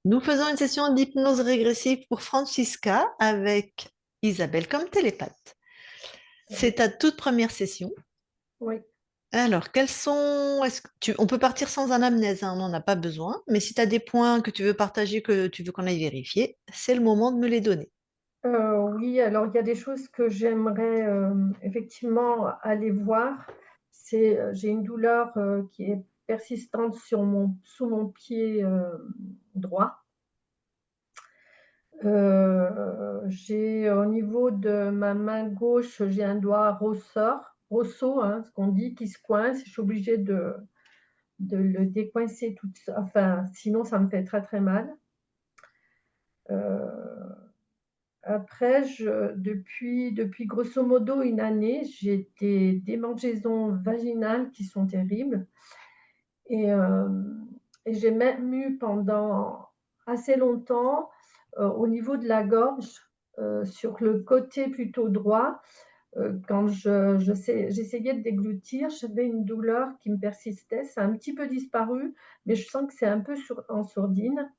Nous faisons une session d'hypnose régressive pour Francisca avec Isabelle comme télépathe. C'est Oui, ta toute première session. oui. Alors, on peut partir sans anamnèse, hein, on n'en a pas besoin. Mais si tu as des points que tu veux partager, que tu veux qu'on aille vérifier, c'est le moment de me les donner. Oui, alors il y a des choses que j'aimerais effectivement aller voir. J'ai une douleur qui est persistante sous mon pied droit. J'ai au niveau de ma main gauche, j'ai un doigt rosso, hein, ce qu'on dit, qui se coince. Je suis obligée de le décoincer enfin, sinon ça me fait très très mal. Euh, Après, depuis grosso modo une année, j'ai des démangeaisons vaginales qui sont terribles. Et, euh, et j'ai même eu pendant assez longtemps, au niveau de la gorge, sur le côté plutôt droit, quand j'essayais de déglutir, j'avais une douleur qui me persistait. Ça a un petit peu disparu, mais je sens que c'est un peu en sourdine.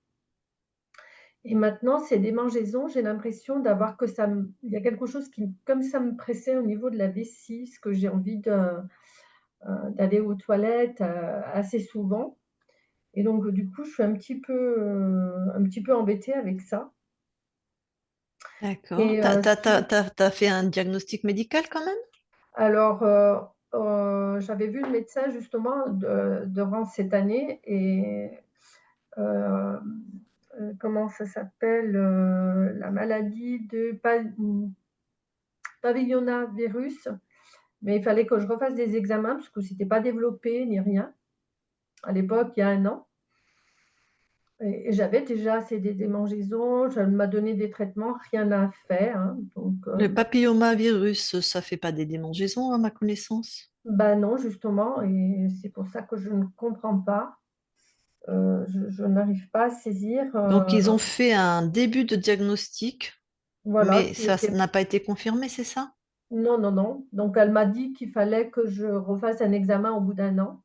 Et maintenant, ces démangeaisons, j'ai l'impression d'avoir que il y a quelque chose qui, comme ça me pressait au niveau de la vessie, parce que j'ai envie d'aller aux toilettes assez souvent. Et donc, du coup, je suis un petit peu embêtée avec ça. D'accord. Et T'as fait un diagnostic médical quand même? alors, j'avais vu le médecin justement durant cette année et euh, comment ça s'appelle, la maladie de papillomavirus. Mais il fallait que je refasse des examens parce que c'était pas développé ni rien à l'époque, il y a un an. Et j'avais déjà des démangeaisons, je m'a donné des traitements, rien n'a fait, hein. Donc, Le papillomavirus, ça fait pas des démangeaisons à ma connaissance. bah non, justement, et c'est pour ça que je ne comprends pas. Je n'arrive pas à saisir. Donc, ils ont fait un début de diagnostic, Voilà, mais qui ça était. n'a pas été confirmé, c'est ça? Non, non, non. Donc, elle m'a dit qu'il fallait que je refasse un examen au bout d'un an.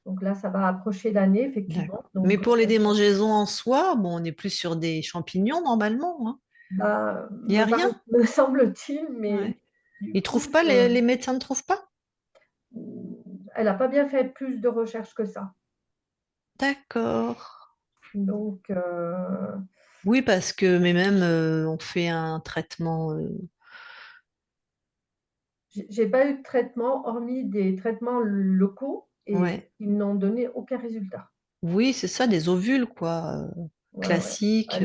Donc là, ça va approcher l'année, effectivement. D'accord. Mais Donc, pour les démangeaisons en soi, bon, on est plus sur des champignons normalement, hein. bah, Il n'y a rien. me semble-t-il, mais Ouais. du Ils coup, trouvent pas, les médecins ne trouvent pas? elle n'a pas bien fait plus de recherches que ça. D'accord. Donc, Oui, parce que, mais même, on fait un traitement. j'ai pas eu de traitement hormis des traitements locaux et Ouais. ils n'ont donné aucun résultat. Oui, c'est ça, des ovules, quoi. Ouais, ouais. Classiques.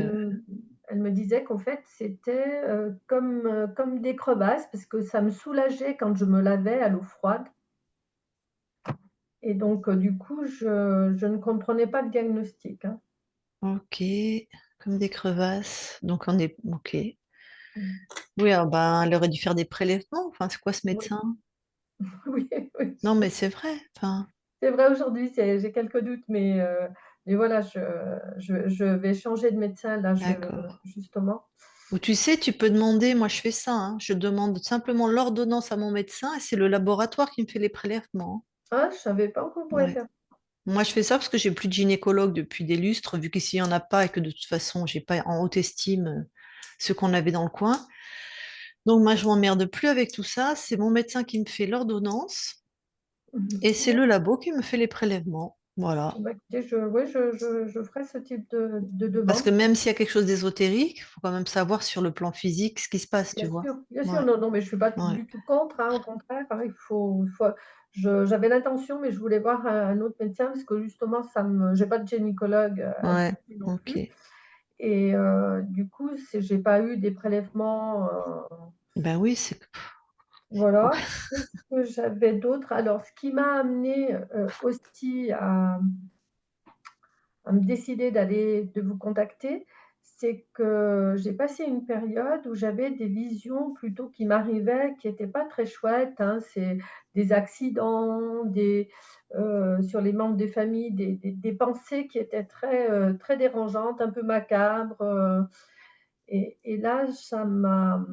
Elle me disait qu'en fait, c'était comme des crevasses parce que ça me soulageait quand je me lavais à l'eau froide. Et donc, du coup, je ne comprenais pas le diagnostic, hein. Ok. Comme des crevasses. Donc, on est. Ok. Oui, ah ben, elle aurait dû faire des prélèvements. Enfin, c'est quoi ce Oui, médecin? oui, oui. Non, mais c'est vrai. Enfin, C'est vrai aujourd'hui, j'ai quelques doutes, mais voilà, je vais changer de médecin là, d'accord. justement. Ou tu sais, tu peux demander, moi je fais ça, hein, je demande simplement l'ordonnance à mon médecin et c'est le laboratoire qui me fait les prélèvements. Ah, je savais pas qu'on pourrait Ouais. faire. Moi je fais ça parce que j'ai plus de gynécologue depuis des lustres, vu qu'ici il n'y en a pas et que de toute façon j'ai pas en haute estime ceux qu'on avait dans le coin. Donc moi je m'emmerde plus avec tout ça, c'est mon médecin qui me fait l'ordonnance et c'est le labo qui me fait les prélèvements. Voilà. Bah, écoutez, ouais, je ferai ce type de Parce demande. que même s'il y a quelque chose d'ésotérique, il faut quand même savoir sur le plan physique ce qui se passe, tu vois. Bien sûr, Ouais, non, non, mais je suis pas ouais. du tout contre, hein, au contraire, hein, j'avais l'intention, mais je voulais voir un autre médecin parce que justement, j'ai pas de gynécologue à Ouais, côté non ok. plus. Et du coup, j'ai pas eu des prélèvements. Ben oui, c'est. Voilà. Qu'est-ce que j'avais d'autre? Alors, ce qui m'a amené aussi à me décider de vous contacter, c'est que j'ai passé une période où j'avais des visions plutôt qui m'arrivaient, qui n'étaient pas très chouettes, hein. C'est des accidents, sur les membres des familles, des pensées qui étaient très dérangeantes, un peu macabres. Et là, ça m'a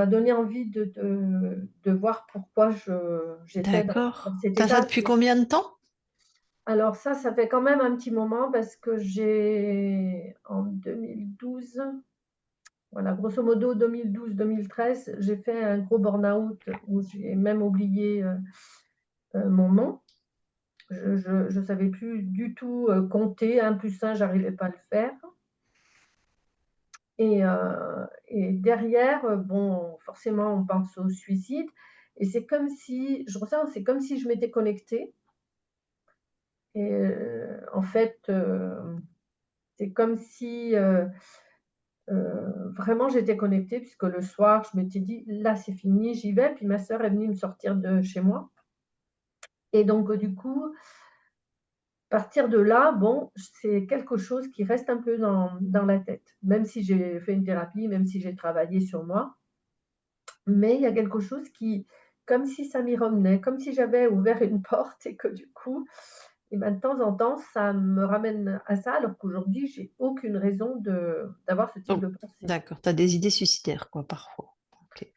donné envie de voir pourquoi j'étais dans D'accord. cet T'as ça état. depuis combien de temps? Alors ça fait quand même un petit moment parce que j'ai en 2012, voilà, grosso modo 2012-2013, j'ai fait un gros burn-out où j'ai même oublié, mon nom. Je savais plus du tout, compter 1 plus 1, j'arrivais pas à le faire et derrière, bon, forcément, on pense au suicide et c'est comme si je ressens, c'est comme si je m'étais connectée et en fait, c'est comme si, vraiment j'étais connectée puisque le soir, je m'étais dit: «Là, c'est fini, j'y vais». Puis ma sœur est venue me sortir de chez moi et donc du coup, partir de là, bon, c'est quelque chose qui reste un peu dans la tête. Même si j'ai fait une thérapie, même si j'ai travaillé sur moi, mais il y a quelque chose qui comme si ça m'y revenait, comme si j'avais ouvert une porte et que du coup et ben, de temps en temps, ça me ramène à ça, alors qu'aujourd'hui, j'ai aucune raison d'avoir ce type Oh, de pensée. d'accord, tu as des idées suicidaires, quoi, parfois. Ok.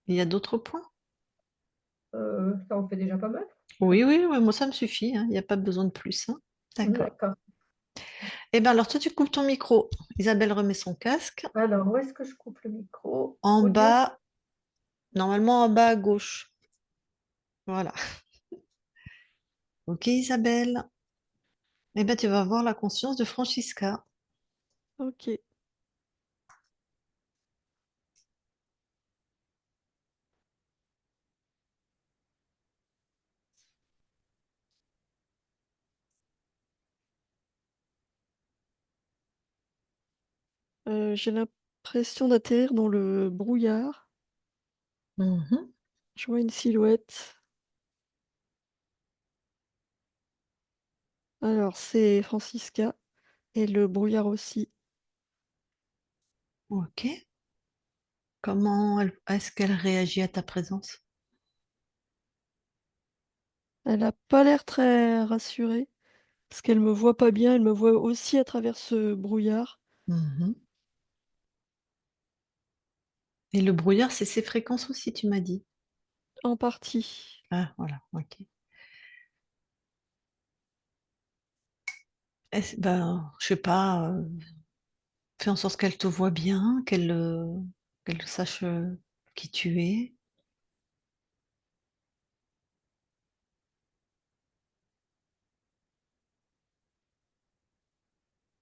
Il y a d'autres points? Ça en fait déjà pas mal. Oui, oui, ouais, moi ça me suffit, hein, il n'y a pas besoin de plus, hein. D'accord. D'accord. Eh bien, alors toi, tu coupes ton micro. Isabelle remet son casque. Alors, où est-ce que je coupe le micro? En Audio? bas, normalement en bas à gauche. Voilà. Ok, Isabelle. Eh bien, tu vas voir la conscience de Francisca. Ok. J'ai l'impression d'atterrir dans le brouillard. Mhm. Je vois une silhouette. Alors, c'est Francisca et le brouillard aussi. Ok. Est-ce qu'elle réagit à ta présence? Elle a pas l'air très rassurée parce qu'elle me voit pas bien. Elle me voit aussi à travers ce brouillard Mhm. Et le brouillard, c'est ses fréquences aussi, tu m'as dit. en partie. Ah, voilà, ok. Ben, je sais pas, fais en sorte qu'elle te voit bien, qu'elle sache qui tu es.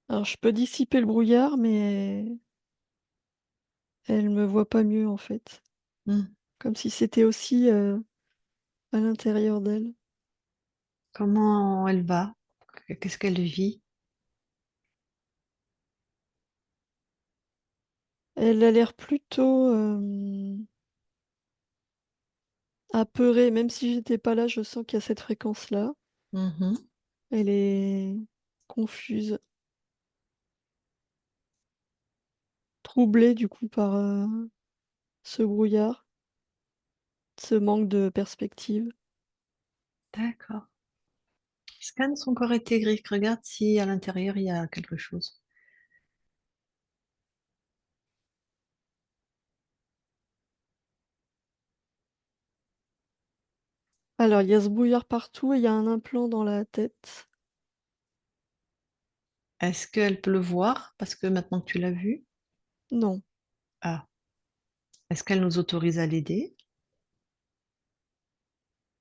Alors, je peux dissiper le brouillard, mais elle me voit pas mieux en fait. Hmm. Comme si c'était aussi à l'intérieur d'elle. Comment elle va? Qu'est-ce qu'elle vit? Elle a l'air plutôt apeurée, même si j'étais pas là, je sens qu'il y a cette fréquence-là. Mhm. Elle est confuse, troublée du coup par ce brouillard, ce manque de perspective. D'accord. Scanne son corps éthérique, regarde si à l'intérieur il y a quelque chose. Alors, il y a ce brouillard partout et il y a un implant dans la tête. Est-ce qu'elle peut le voir? Parce que maintenant que tu l'as vu, Non, ah, est-ce qu'elle nous autorise à l'aider?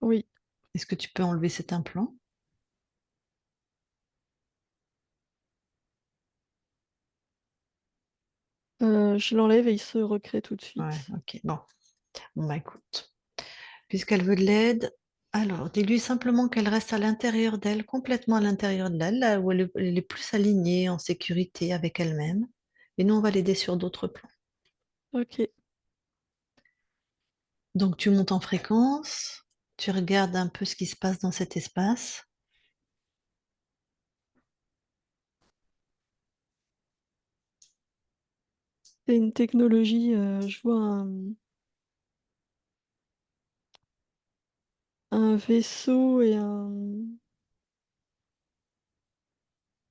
oui, Est-ce que tu peux enlever cet implant? je l'enlève et il se recrée tout de Ouais, suite. ok. Bon, bon bah écoute. Puisqu'elle veut de l'aide, alors dis-lui simplement qu'elle reste à l'intérieur d'elle, complètement à l'intérieur d'elle, là où elle est plus alignée, en sécurité avec elle-même. Et nous, on va l'aider sur d'autres plans. Ok, Donc tu montes en fréquence, tu regardes un peu ce qui se passe dans cet espace. c'est une technologie, je vois un vaisseau et un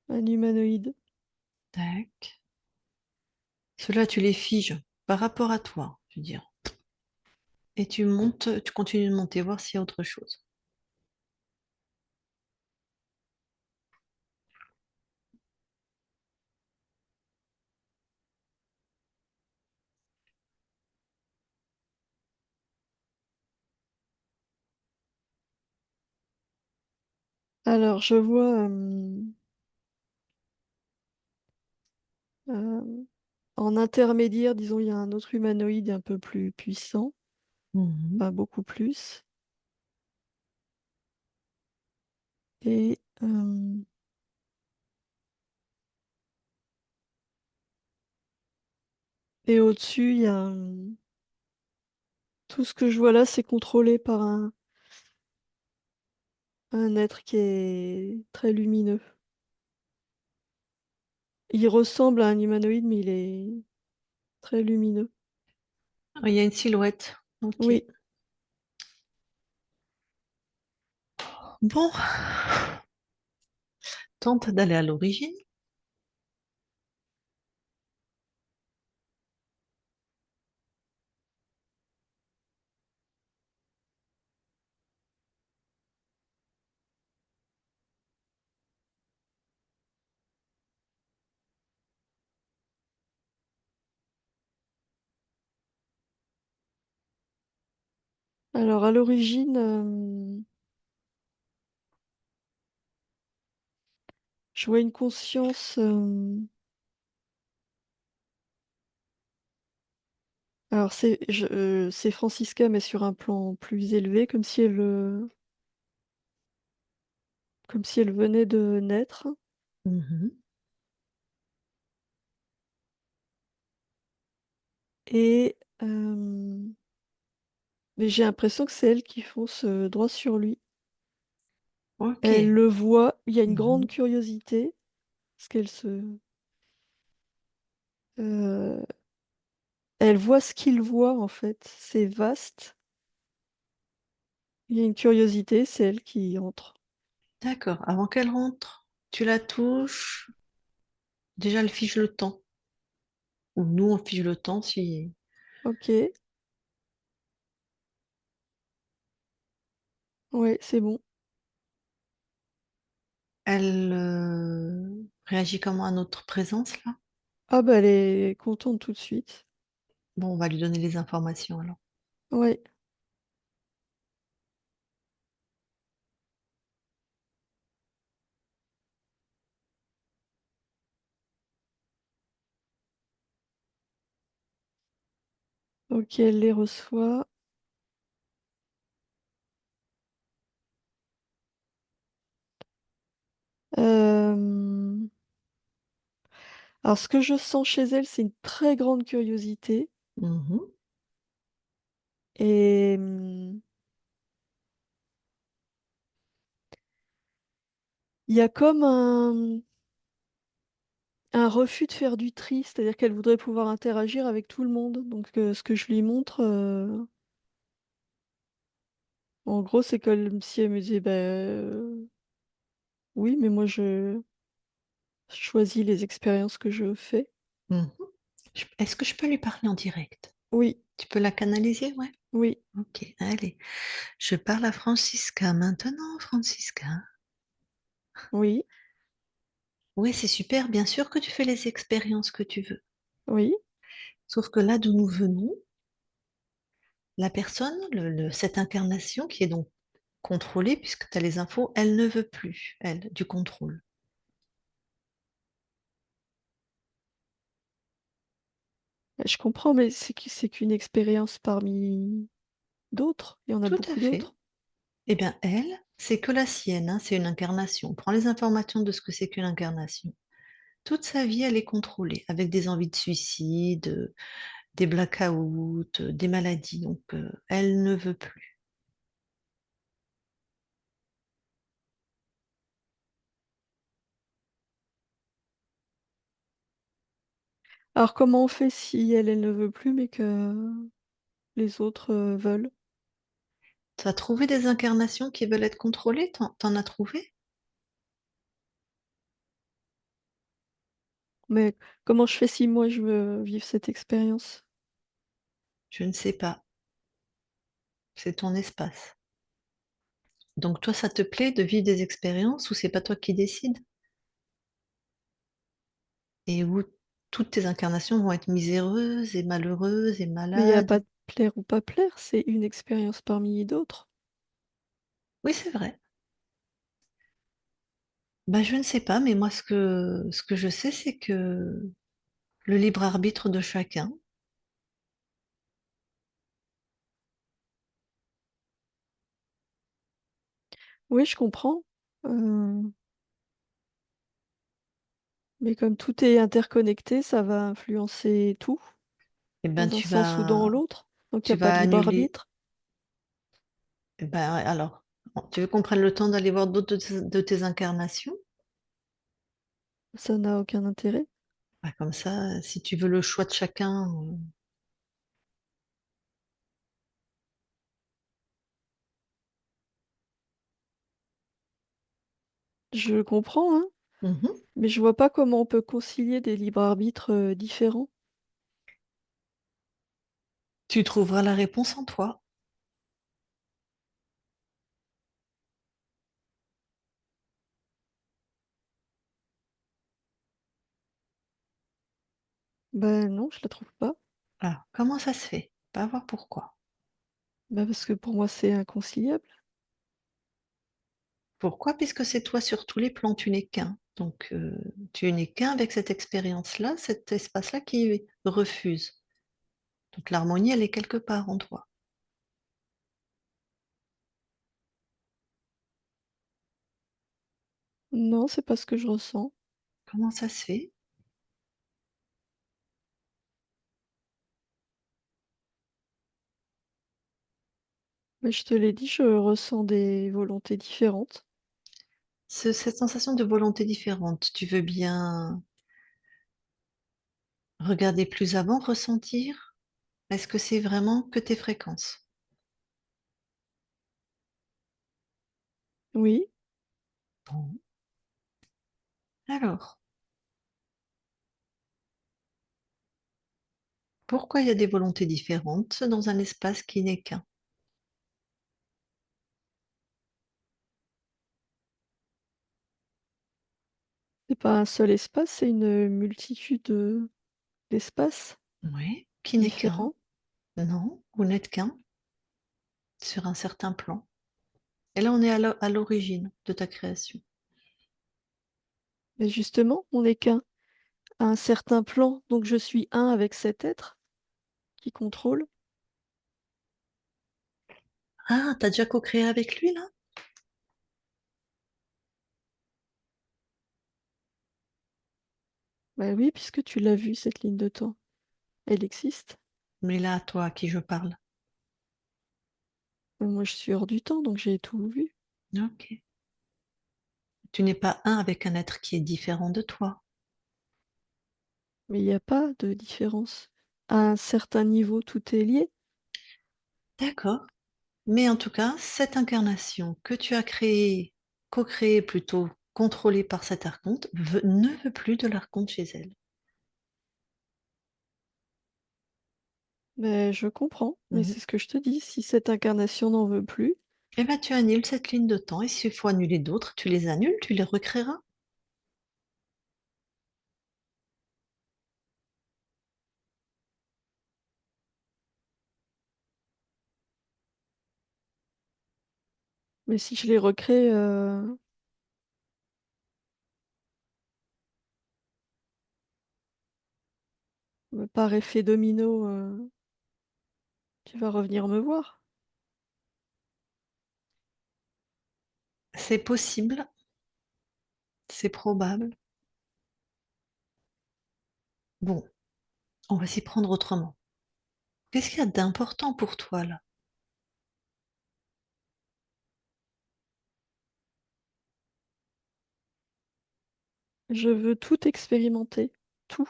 humanoïde. Tac. Ceux-là, tu les figes. par rapport à toi, je veux dire. Et tu montes, tu continues de monter, voir s'il y a autre chose. Alors, je vois en intermédiaire, disons, il y a un autre humanoïde un peu plus puissant, Mhm. enfin beaucoup plus. Et, et au-dessus, il y a tout ce que je vois là, c'est contrôlé par un être qui est très lumineux. Il ressemble à un humanoïde, mais il est très lumineux. Ah, il y a une silhouette. Ok. Oui. Bon, tente d'aller à l'origine. Alors, à l'origine, je vois une conscience. Alors, c'est Francisca, mais sur un plan plus élevé, comme si elle venait de naître. Mhm. Et mais j'ai l'impression que c'est elle qui fonce droit sur lui. Ok. Elle le voit, il y a une grande Mhm. curiosité, parce euh, elle voit ce qu'il voit en fait. C'est vaste. Il y a une curiosité, c'est elle qui entre. D'accord. Avant qu'elle rentre, tu la touches. Déjà, elle fige le temps. Ou nous, on fige le temps si Ok, ouais, c'est bon. elle réagit comment à notre présence là. Ah bah elle est contente tout de suite. Bon, on va lui donner les informations alors. Ouais, ok, elle les reçoit. Euh, Alors ce que je sens chez elle, c'est une très grande curiosité. Mhm. Et il y a comme un refus de faire du tri, c'est-à-dire qu'elle voudrait pouvoir interagir avec tout le monde. Donc ce que je lui montre, en gros, c'est comme si elle me disait, bah, oui, mais moi je choisis les expériences que je fais. Mhm. Est-ce que je peux lui parler en direct? Oui, Tu peux la canaliser, ouais? oui, Ok, allez. Je parle à Francisca maintenant, Francisca. oui, Oui, c'est super, bien sûr que tu fais les expériences que tu veux. oui. Sauf que là d'où nous venons, la personne, cette incarnation qui est donc contrôlée, puisque tu as les infos, elle ne veut plus, elle, du contrôle. Je comprends, mais c'est qu'une expérience parmi d'autres. Il y en a Tout à beaucoup fait. d'autres. Eh bien, elle, c'est que la sienne, hein, c'est une incarnation. On prend les informations de ce que c'est qu'une incarnation. Toute sa vie, elle est contrôlée, avec des envies de suicide, des blackouts, des maladies. Donc, elle ne veut plus. Alors comment on fait si elle ne veut plus, mais que les autres veulent? Tu as trouvé des incarnations qui veulent être contrôlées? T'en as trouvé? Mais comment je fais si moi je veux vivre cette expérience? Je ne sais pas. C'est ton espace. Donc toi, ça te plaît de vivre des expériences où c'est pas toi qui décides et où toutes tes incarnations vont être miséreuses et malheureuses et Mais il n'y a pas malades. de plaire ou pas plaire, c'est une expérience parmi d'autres. Oui, c'est vrai. Ben, je ne sais pas, mais moi, ce que je sais, c'est que le libre arbitre de chacun, Oui, je comprends. Mais comme tout est interconnecté, ça va influencer tout, eh ben, dans un sens ou dans l'autre. Donc il n'y tu a pas vas de libre annuler. arbitre, Eh ben, alors, tu veux qu'on prenne le temps d'aller voir d'autres de tes incarnations? ça n'a aucun intérêt. Ben, comme ça, si tu veux le choix de chacun. Je comprends, hein, Mhm. mais je vois pas comment on peut concilier des libres arbitres différents. Tu trouveras la réponse en toi. Ben non, je la trouve pas. Alors, comment ça se fait? Pas voir pourquoi. Bah parce que pour moi c'est inconciliable. Pourquoi? Puisque c'est toi sur tous les plans, tu n'es qu'un. Donc, tu n'es qu'un avec cette expérience-là, cet espace-là qui refuse. Donc, l'harmonie, elle est quelque part en toi. Non, c'est pas ce que je ressens. Comment ça se fait? Mais je te l'ai dit, je ressens des volontés différentes. Cette sensation de volonté différente, tu veux bien regarder plus avant, ressentir? Est-ce que c'est vraiment que tes fréquences? Oui, Bon. Alors, pourquoi il y a des volontés différentes dans un espace qui n'est qu'un? c'est pas un seul espace, c'est une multitude d'espaces Oui, qui n'est qu'un. différents. Non, vous n'êtes qu'un sur un certain plan. Et là, on est à l'origine de ta création. Mais justement, on n'est qu'un à un certain plan, donc je suis un avec cet être qui contrôle. Ah, t'as déjà co-créé avec lui, là? Bah oui, puisque tu l'as vu, cette ligne de temps. Elle existe. Mais là, toi, à qui je parle. Moi, je suis hors du temps, donc j'ai tout vu. Ok. Tu n'es pas un avec un être qui est différent de toi. Mais il n'y a pas de différence. À un certain niveau, tout est lié. D'accord. Mais en tout cas, cette incarnation que tu as créée, co-créée plutôt, contrôlée par cet archonte, ne veut plus de l'archonte chez elle. Mais je comprends, mais Mhm. c'est ce que je te dis. Si cette incarnation n'en veut plus, Eh bien, tu annules cette ligne de temps et s'il faut annuler d'autres, tu les annules, tu les recréeras. mais si je les recrée par effet domino, tu vas revenir me voir. C'est possible, c'est probable. Bon, on va s'y prendre autrement. Qu'est-ce qu'il y a d'important pour toi là? Je veux tout expérimenter, tout.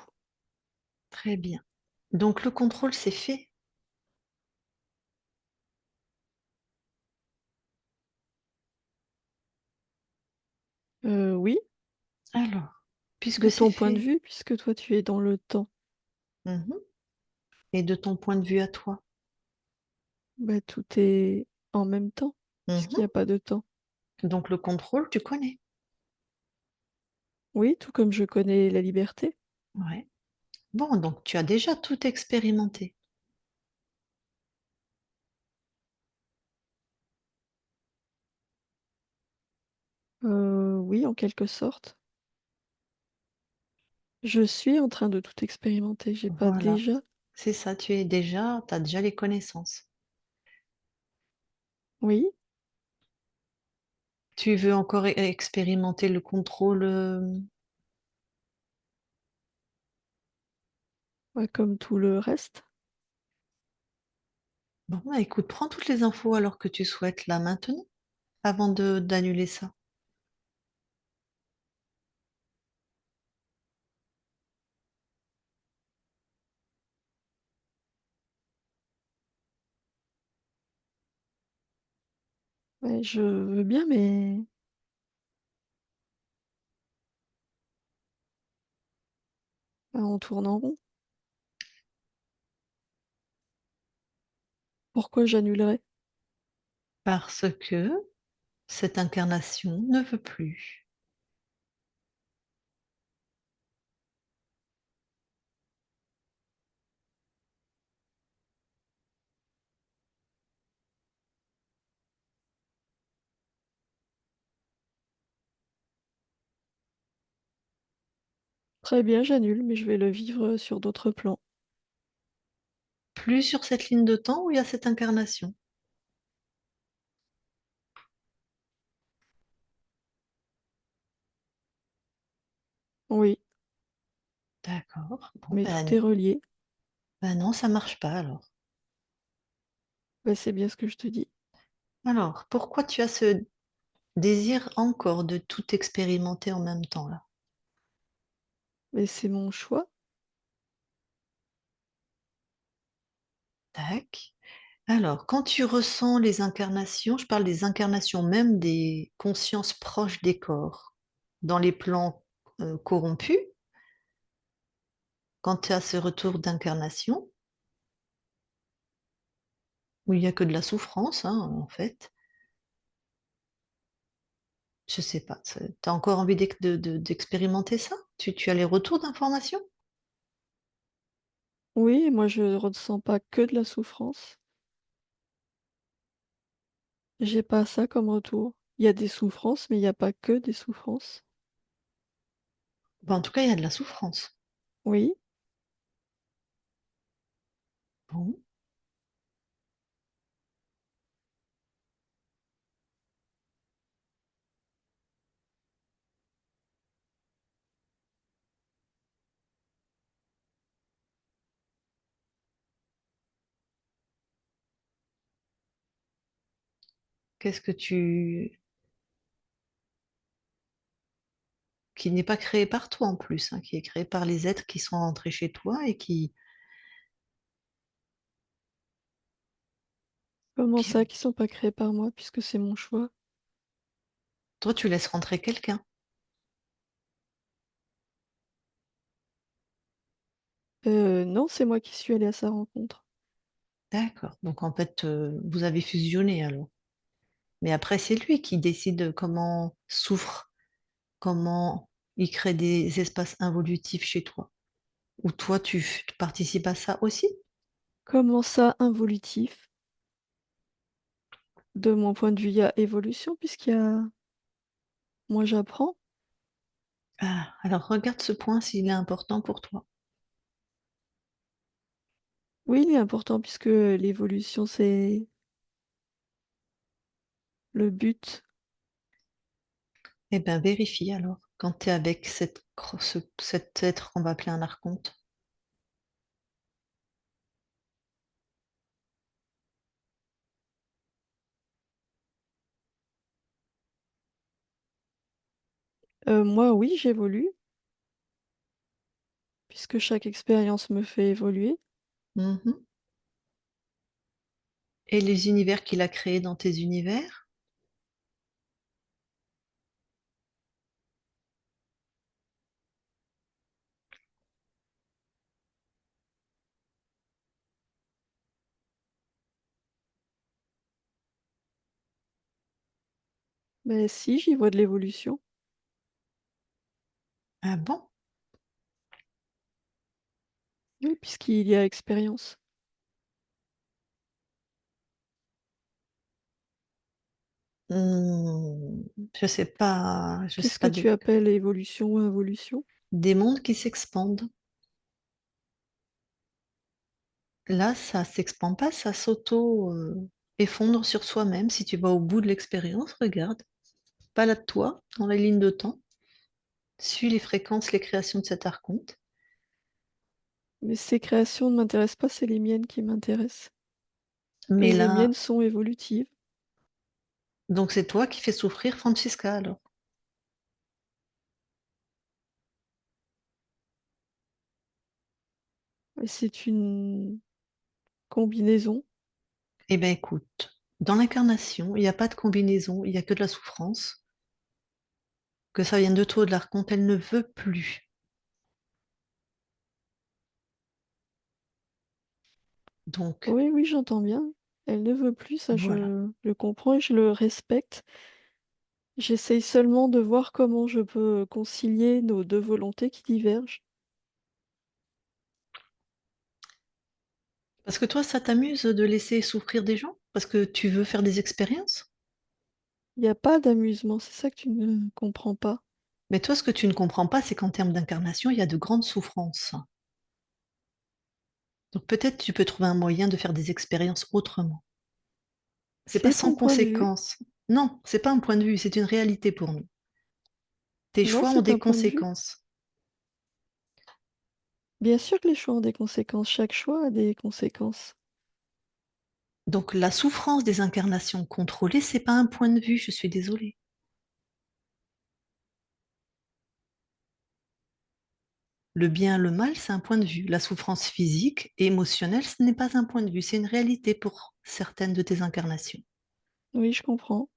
Très bien. Donc le contrôle, c'est fait. Oui, Alors, de puisque c'est ton point de fait, vue, puisque toi tu es dans le temps. mhm, et de ton point de vue à toi. Bah, tout est en même temps, puisqu'il Mhm. n'y a pas de temps. Donc le contrôle, tu connais. Oui, tout comme je connais la liberté. Ouais. Bon, donc tu as déjà tout expérimenté. Oui, en quelque sorte. Je suis en train de tout expérimenter. J'ai pas Voilà. déjà. C'est ça, tu as déjà les connaissances. Oui, Tu veux encore expérimenter le contrôle. bah, comme tout le reste. Bon, bah, écoute, prends toutes les infos alors que tu souhaites là maintenant, avant de d'annuler ça. Ouais, je veux bien, mais bah, on tourne en rond. Pourquoi j'annulerais? Parce que cette incarnation ne veut plus. Très bien, j'annule, mais je vais le vivre sur d'autres plans. Plus sur cette ligne de temps où il y a cette incarnation. Oui, D'accord. Bon, mais tout est relié. ben non, ça marche pas alors. Bah, c'est bien ce que je te dis. Alors, pourquoi tu as ce désir encore de tout expérimenter en même temps là? Mais c'est mon choix. Tac. Alors, quand tu ressens les incarnations, je parle des incarnations même des consciences proches des corps, dans les plans corrompus, quand tu as ce retour d'incarnation, où il n'y a que de la souffrance, hein, en fait, je sais pas, tu as encore envie d'expérimenter ça? Tu as les retours d'informations? Oui, moi je ressens pas que de la souffrance. J'ai pas ça comme retour. Il y a des souffrances, mais il y a pas que des souffrances. Ben, en tout cas, il y a de la souffrance. Oui, Bon, qu'est-ce que tu... qui n'est pas créé par toi en plus, hein, qui est créé par les êtres qui sont rentrés chez toi et comment qui... ça qui sont pas créés par moi puisque c'est mon choix? Toi, tu laisses rentrer quelqu'un. Non, c'est moi qui suis allée à sa rencontre. D'accord. Donc en fait, vous avez fusionné alors. Mais après, c'est lui qui décide comment souffre, comment il crée des espaces involutifs chez toi. Ou toi, tu participes à ça aussi? Comment ça, involutif? De mon point de vue, il y a évolution puisqu'il y a moi j'apprends. Ah, alors regarde ce point s'il est important pour toi. Oui, il est important puisque l'évolution, c'est le but. Eh bien, vérifie alors, quand tu es avec cet être qu'on va appeler un archonte. Moi, oui, j'évolue puisque chaque expérience me fait évoluer. Mhm. Et les univers qu'il a créés dans tes univers? Mais si, j'y vois de l'évolution, Ah bon? oui, puisqu'il y a expérience. Hmm, je sais Qu'est-ce pas que tu appelles évolution ou involution? des mondes qui s'expandent. Là, ça s'expand pas, ça s'auto effondre sur soi-même. Si tu vas au bout de l'expérience, regarde, balade-toi dans la ligne de temps, suis les fréquences, les créations de cet archonte. Mais ces créations ne m'intéressent pas, c'est les miennes qui m'intéressent. Mais Et les là, miennes sont évolutives. donc c'est toi qui fais souffrir Francisca alors. Et c'est une combinaison. Eh bien écoute, dans l'incarnation, il n'y a pas de combinaison, il n'y a que de la souffrance. Que ça vienne de toi ou de l'archonte, elle ne veut plus. Donc Oui, oui, j'entends bien. Elle ne veut plus, ça voilà. je comprends et je le respecte. J'essaye seulement de voir comment je peux concilier nos deux volontés qui divergent. Parce que toi, ça t'amuse de laisser souffrir des gens? Parce que tu veux faire des expériences? Il n'y a pas d'amusement, c'est ça que tu ne comprends pas. Mais toi, ce que tu ne comprends pas, c'est qu'en termes d'incarnation, il y a de grandes souffrances. Donc peut-être tu peux trouver un moyen de faire des expériences autrement. C'est pas C'est sans ton point de vue. conséquence. Non, c'est pas un point de vue, c'est une réalité pour nous. Tes Non, choix ont c'est des un point de vue. conséquences. Bien sûr que les choix ont des conséquences, chaque choix a des conséquences. Donc la souffrance des incarnations contrôlées, c'est pas un point de vue, je suis désolée. Le bien, le mal, c'est un point de vue. La souffrance physique et émotionnelle, ce n'est pas un point de vue, c'est une réalité pour certaines de tes incarnations. Oui, je comprends.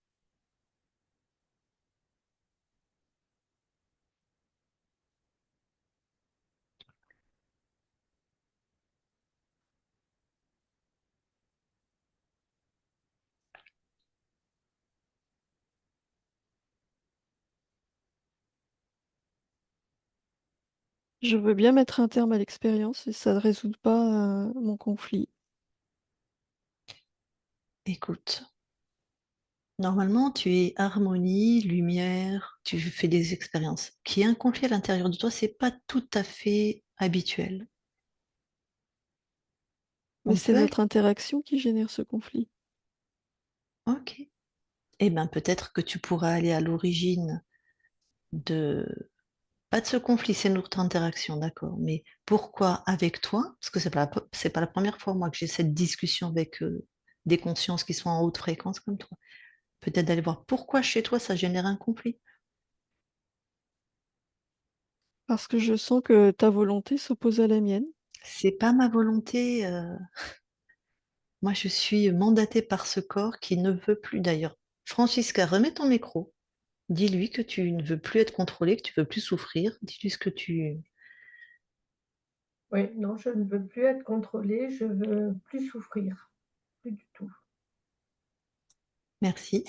Je veux bien mettre un terme à l'expérience et ça ne résout pas mon conflit. Écoute, normalement, tu es harmonie, lumière, tu fais des expériences. Qu'il y ait un conflit à l'intérieur de toi, c'est pas tout à fait habituel. Mais On c'est peut aller. notre interaction qui génère ce conflit. Ok. Eh bien, peut-être que tu pourras aller à l'origine de pas de ce conflit, c'est notre interaction, d'accord. Mais pourquoi avec toi? Parce que c'est pas la première fois, moi, que j'ai cette discussion avec des consciences qui sont en haute fréquence comme toi. Peut-être d'aller voir pourquoi chez toi ça génère un conflit. Parce que je sens que ta volonté s'oppose à la mienne. C'est pas ma volonté. Moi, je suis mandatée par ce corps qui ne veut plus d'ailleurs. Francisca, remets ton micro. Dis-lui que tu ne veux plus être contrôlé, que tu veux plus souffrir. Dis-lui ce que tu... Oui, non, je ne veux plus être contrôlée, je veux plus souffrir, plus du tout. Merci.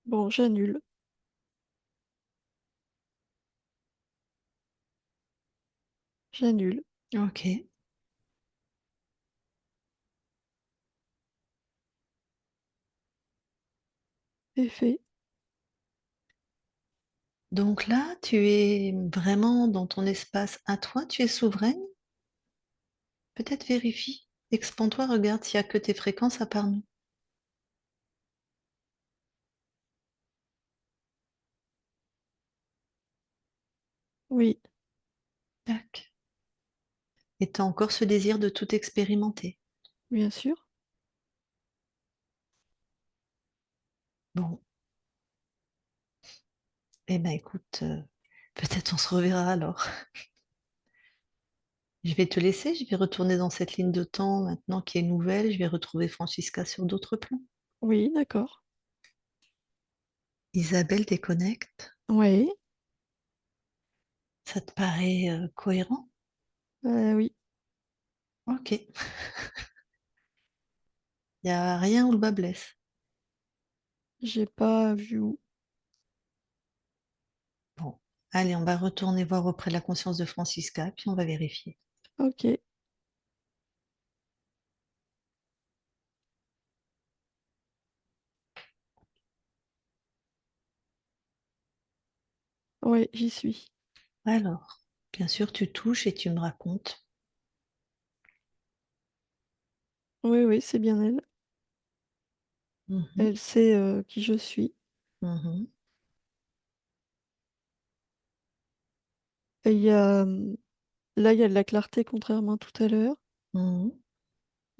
Bon, j'annule. J'annule. Ok. C'est fait. Donc là, tu es vraiment dans ton espace à toi, tu es souveraine. Peut-être vérifie. Expand-toi, regarde s'il n'y a que tes fréquences à part nous. Oui, Tac. Et tu as encore ce désir de tout expérimenter. bien sûr. Bon, eh ben écoute, peut-être on se reverra alors. Je vais te laisser, je vais retourner dans cette ligne de temps maintenant qui est nouvelle. Je vais retrouver Francisca sur d'autres plans. Oui, d'accord. Isabelle déconnecte. Oui. Ça te paraît cohérent? Oui, Ok. Il n'y a rien où le bas blesse. j'ai pas vu où. Bon. Allez, on va retourner voir auprès de la conscience de Francisca, puis on va vérifier. Ok, ouais, j'y suis. Alors, bien sûr, tu touches et tu me racontes. Oui, oui, c'est bien elle. Mhm, Elle sait qui je suis. mhm, Et il y a, là, il y a de la clarté contrairement à tout à l'heure. mhm,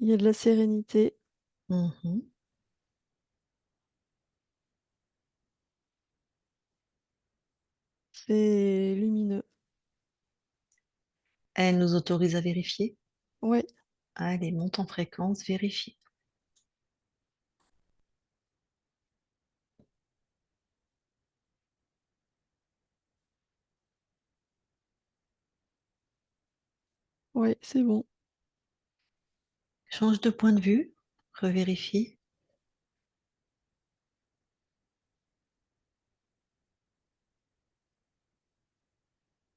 Il y a de la sérénité. mhm. C'est lumineux. Elle nous autorise à vérifier. Ouais, Allez, monte en fréquence, vérifie. ouais, c'est bon. Change de point de vue, revérifie.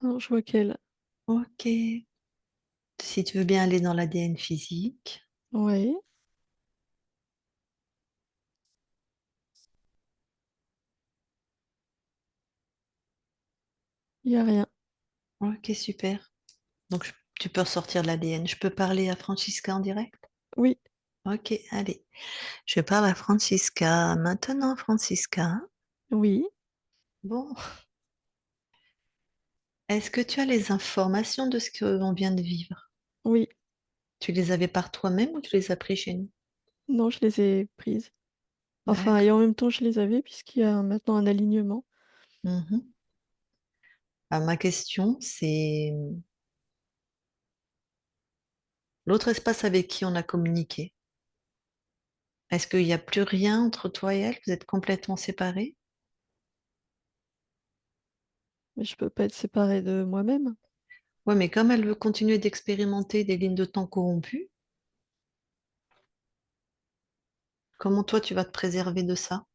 Non, je vois qu'elle. Ok. Si tu veux bien aller dans l'ADN physique. Ouais, il y a rien. Ok, super. Donc, tu peux ressortir de l'ADN. Je peux parler à Francisca en direct? Oui, Ok, allez. Je parle à Francisca. Maintenant, Francisca. oui, Bon, est-ce que tu as les informations de ce qu'on vient de vivre? oui. Tu les avais par toi-même ou tu les as pris chez nous? Non, je les ai prises. Enfin, et D'accord. en même temps, je les avais puisqu'il y a maintenant un alignement. Mhm. Alors, ma question, c'est l'autre espace avec qui on a communiqué. Est-ce qu'il n'y a plus rien entre toi et elle? Vous êtes complètement séparés? Mais je peux pas être séparée de moi-même. Ouais, mais comme elle veut continuer d'expérimenter des lignes de temps corrompues, comment toi tu vas te préserver de ça?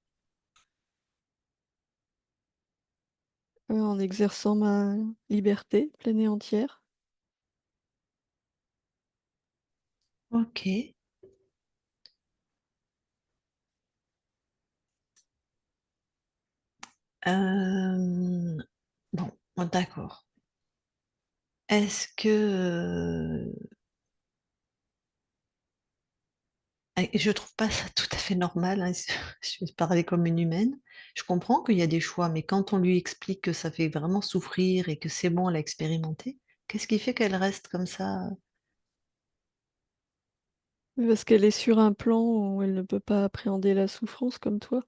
En exerçant ma liberté pleine et entière. Ok. Euh, Bon, d'accord. Est-ce que et je trouve pas ça tout à fait normal, hein, je vais parler comme une humaine. Je comprends qu'il y a des choix, mais quand on lui explique que ça fait vraiment souffrir et que c'est bon, elle a expérimenté, qu'est-ce qui fait qu'elle reste comme ça? Mais parce qu'elle est sur un plan où elle ne peut pas appréhender la souffrance comme toi.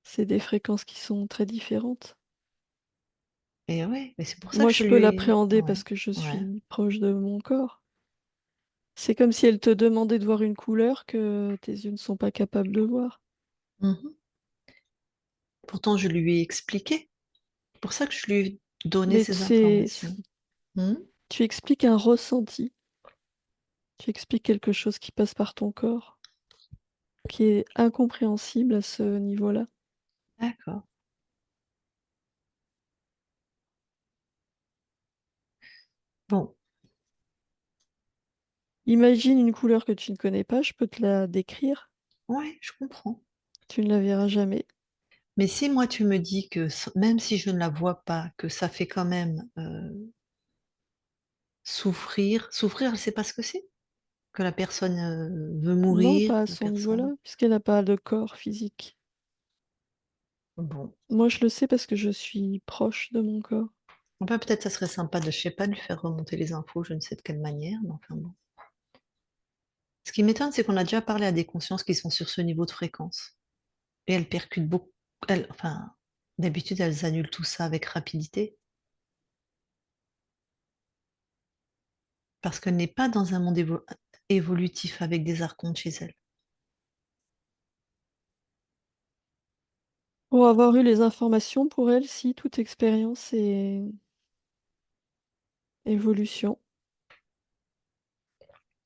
C'est des fréquences qui sont très différentes. Et ouais, mais c'est pour ça que Moi, je je peux lui ai... l'appréhender Ouais, parce que je ouais. suis proche de mon corps. C'est comme si elle te demandait de voir une couleur que tes yeux ne sont pas capables de voir. Mhm. Pourtant, je lui ai expliqué. C'est pour ça que je lui ai donné Mais ces informations. Hmm. tu expliques un ressenti. Tu expliques quelque chose qui passe par ton corps, qui est incompréhensible à ce niveau-là. D'accord. Bon, Imagine une couleur que tu ne connais pas, je peux te la décrire, ouais, je comprends. tu ne la verras jamais. Mais si moi tu me dis que même si je ne la vois pas, que ça fait quand même souffrir, elle ne sait pas ce que c'est, que la personne veut Non, mourir, pas à que la son niveau-là, personne. puisqu'elle n'a pas de corps physique. Bon, Moi, je le sais parce que je suis proche de mon corps. enfin peut-être ça serait sympa de, je sais pas, de lui faire remonter les infos, je ne sais de quelle manière, mais enfin bon. Ce qui m'étonne, c'est qu'on a déjà parlé à des consciences qui sont sur ce niveau de fréquence. Et elles percutent beaucoup. Enfin, d'habitude, elles annulent tout ça avec rapidité. Parce qu'elle n'est pas dans un monde évolutif avec des archontes chez elle. Pour avoir eu les informations, pour elle, si, toute expérience est évolution.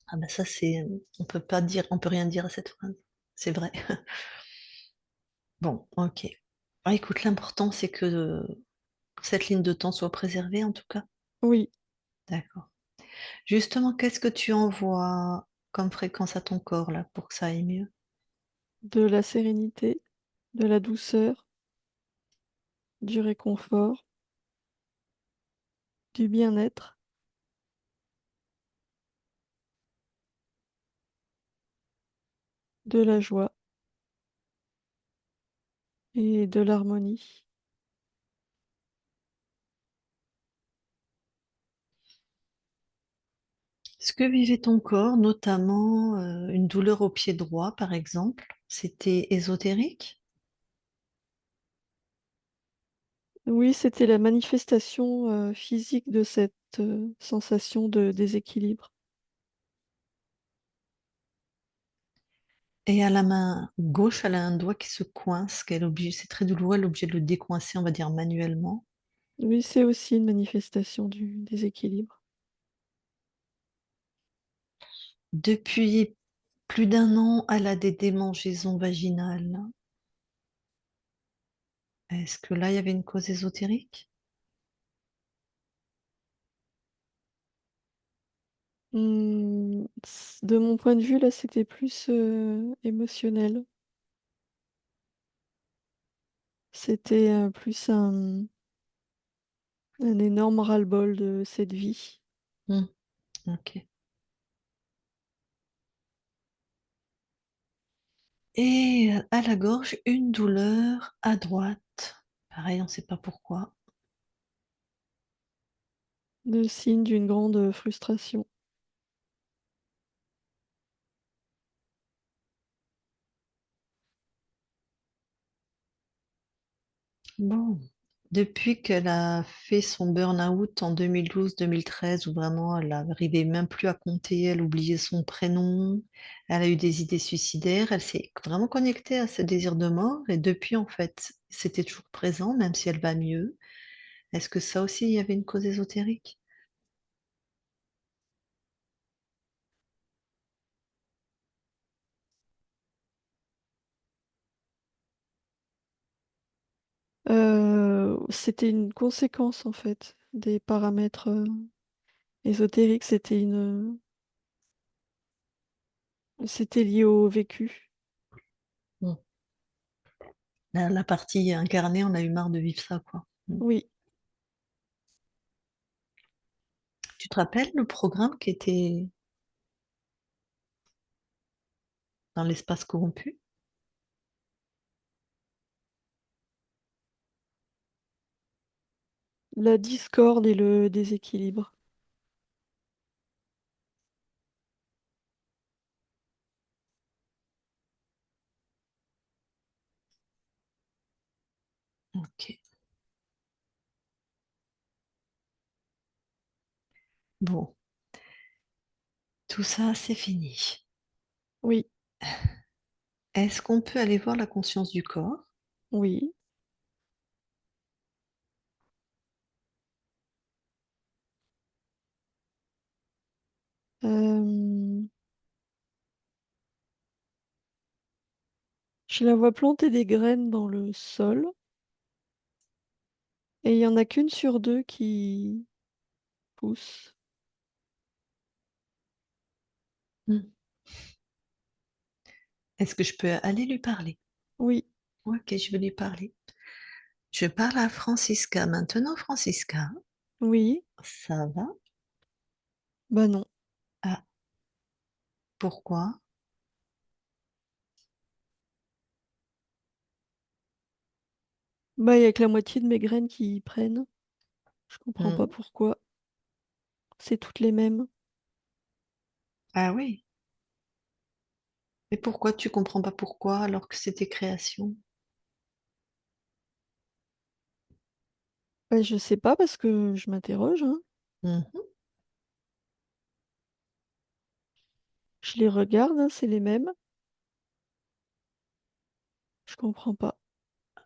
Ah ben ça, on peut pas dire, on peut rien dire à cette phrase. C'est vrai. Bon, ok. Ah, écoute, l'important, c'est que cette ligne de temps soit préservée, en tout cas. Oui, D'accord. Justement, qu'est-ce que tu envoies comme fréquence à ton corps, là, pour que ça aille mieux? de la sérénité, de la douceur, du réconfort, du bien-être, de la joie et de l'harmonie. Ce que vivait ton corps, notamment une douleur au pied droit, par exemple, c'était ésotérique? Oui, c'était la manifestation, physique de cette, sensation de déséquilibre. Et à la main gauche, elle a un doigt qui se coince, c'est très douloureux, elle est obligée de le décoincer, on va dire manuellement. Oui, c'est aussi une manifestation du déséquilibre. Depuis plus d'un an, elle a des démangeaisons vaginales. Est-ce que là, il y avait une cause ésotérique? De mon point de vue, là, c'était plus, émotionnel. C'était, plus un énorme ras-le-bol de cette vie. Hmm, ok. Et à la gorge, une douleur à droite. Pareil, on ne sait pas pourquoi. Le signe d'une grande frustration. Bon. Depuis qu'elle a fait son burn-out en 2012-2013, où vraiment elle n'arrivait même plus à compter, elle oubliait son prénom, elle a eu des idées suicidaires, elle s'est vraiment connectée à ce désir de mort, et depuis, en fait, c'était toujours présent, même si elle va mieux. Est-ce que ça aussi, il y avait une cause ésotérique? C'était une conséquence, en fait, des paramètres, ésotériques. C'était lié au vécu. Hmm. La partie incarnée, on a eu marre de vivre ça, quoi. Hmm. Oui, Tu te rappelles le programme qui était dans l'espace corrompu? la discorde et le déséquilibre. Ok. Bon, tout ça, c'est fini. Oui, Est-ce qu'on peut aller voir la conscience du corps? oui. Hem, je la vois planter des graines dans le sol et il y en a qu'une sur 2 qui pousse. Hmm. Est-ce que je peux aller lui parler? Oui, Ok, je vais lui parler. Je parle à Francisca maintenant. Francisca, oui. ça va? Bah, non. Ah, pourquoi? Bah, il y a que la moitié de mes graines qui prennent. Je comprends pas Hmm. pourquoi. C'est toutes les mêmes. Ah oui. Mais pourquoi tu comprends pas pourquoi alors que c'était création? Bah, je sais pas parce que je m'interroge, hein. Mhm. Je les regarde, hein, c'est les mêmes. Je comprends pas.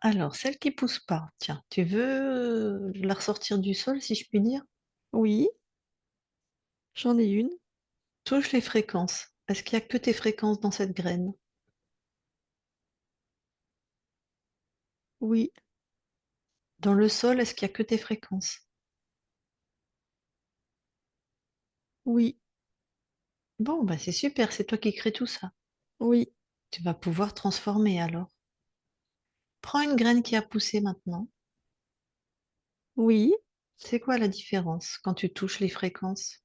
Alors, celle qui pousse pas, tiens, tu veux la ressortir du sol, si je puis dire? Oui, j'en ai une. Touche les fréquences. Est-ce qu'il y a que tes fréquences dans cette graine? Oui, Dans le sol, est-ce qu'il y a que tes fréquences? oui, Bon, bah c'est super, c'est toi qui crée tout ça. oui, Tu vas pouvoir transformer alors. Prends une graine qui a poussé maintenant. oui. C'est quoi la différence quand tu touches les fréquences?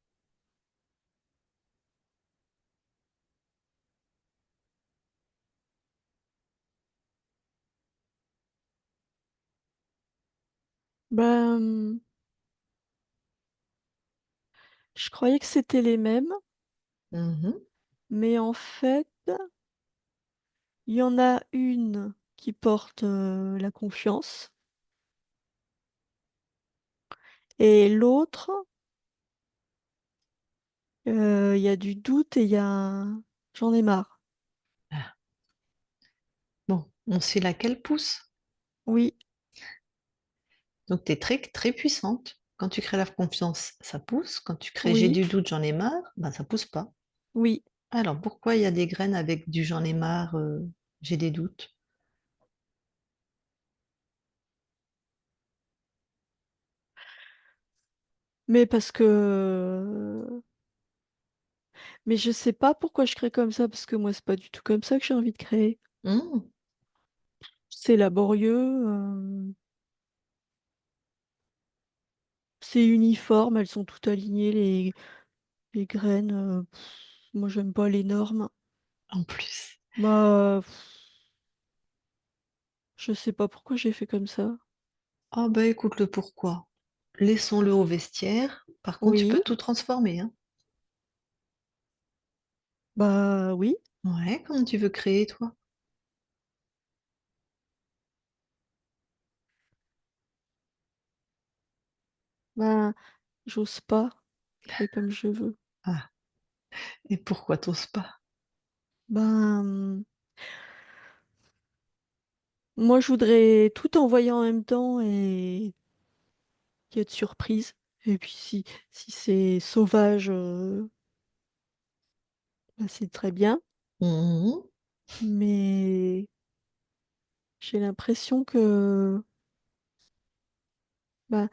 Ben, je croyais que c'était les mêmes, Mhm. mais en fait, il y en a une qui porte la confiance et l'autre, il y a du doute et il y a j'en ai marre. Ah, bon, on sait laquelle pousse. Oui, Donc, tu es très, très puissante. Quand tu crées la confiance, ça pousse. Quand tu crées j'ai oui, du doute, j'en ai marre, ben, ça pousse pas. oui. Alors, pourquoi il y a des graines avec du j'en ai marre, j'ai des doutes? Mais parce que mais je sais pas pourquoi je crée comme ça, parce que moi, c'est pas du tout comme ça que j'ai envie de créer. Hmm, C'est laborieux, c'est uniforme, elles sont toutes alignées, les graines, moi, j'aime pas les normes. en plus. Bah, je sais pas pourquoi j'ai fait comme ça. Ah ben écoute le pourquoi. Laissons-le au vestiaire. Par contre, tu peux Oui, tout transformer, hein. bah oui, Ouais, comment tu veux créer, toi? bah, j'ose pas créer comme je veux. Ah, et pourquoi t'oses pas? Ben, moi, je voudrais tout envoyer en même temps et qu'il y ait de surprise. Et puis si c'est sauvage, bah, c'est très bien. Mhm. Mais j'ai l'impression que bah,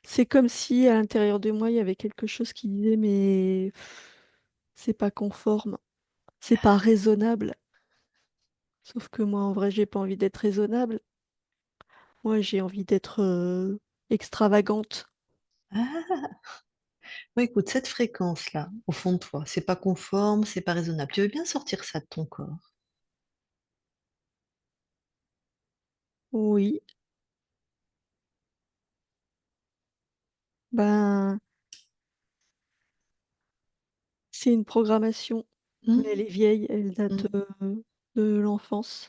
c'est comme si à l'intérieur de moi, il y avait quelque chose qui disait mais c'est pas conforme, c'est pas raisonnable. Sauf que moi, en vrai, j'ai pas envie d'être raisonnable. Moi, j'ai envie d'être extravagante. Ah, bon, écoute, cette fréquence-là, au fond de toi, c'est pas conforme, c'est pas raisonnable. Tu veux bien sortir ça de ton corps? Oui, ben, c'est une programmation, mais elle Mhm. est vieille, elle date Mhm. de l'enfance.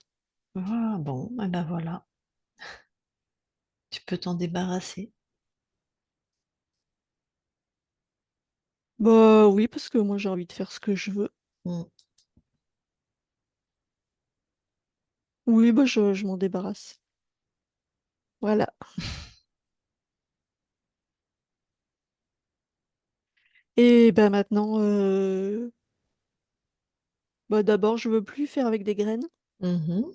Ah, bon, eh ben voilà, tu peux t'en débarrasser. Bah oui, parce que moi, j'ai envie de faire ce que je veux. Mhm. Oui, bah je m'en débarrasse. Voilà. Et ben maintenant, bah d'abord, je veux plus faire avec des graines Mhm.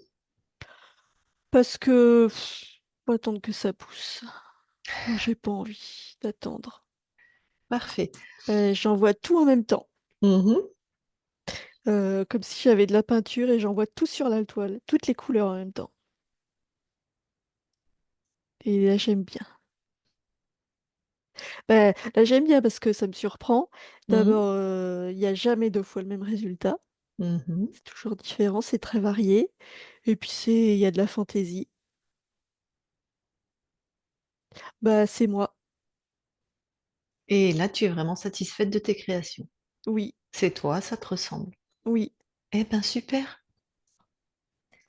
parce que faut attendre que ça pousse. Moi, j'ai pas envie d'attendre. Parfait. J'envoie tout en même temps, Mhm. comme si j'avais de la peinture et j'envoie tout sur la toile, toutes les couleurs en même temps. Et là, j'aime bien. Là, j'aime bien parce que ça me surprend. Mhm. D'abord, il y a jamais 2 fois le même résultat. Mhm. C'est toujours différent, c'est très varié. Et puis il y a de la fantaisie. Bah, c'est moi. Et là, tu es vraiment satisfaite de tes créations. Oui, C'est toi, ça te ressemble. oui. Eh ben super.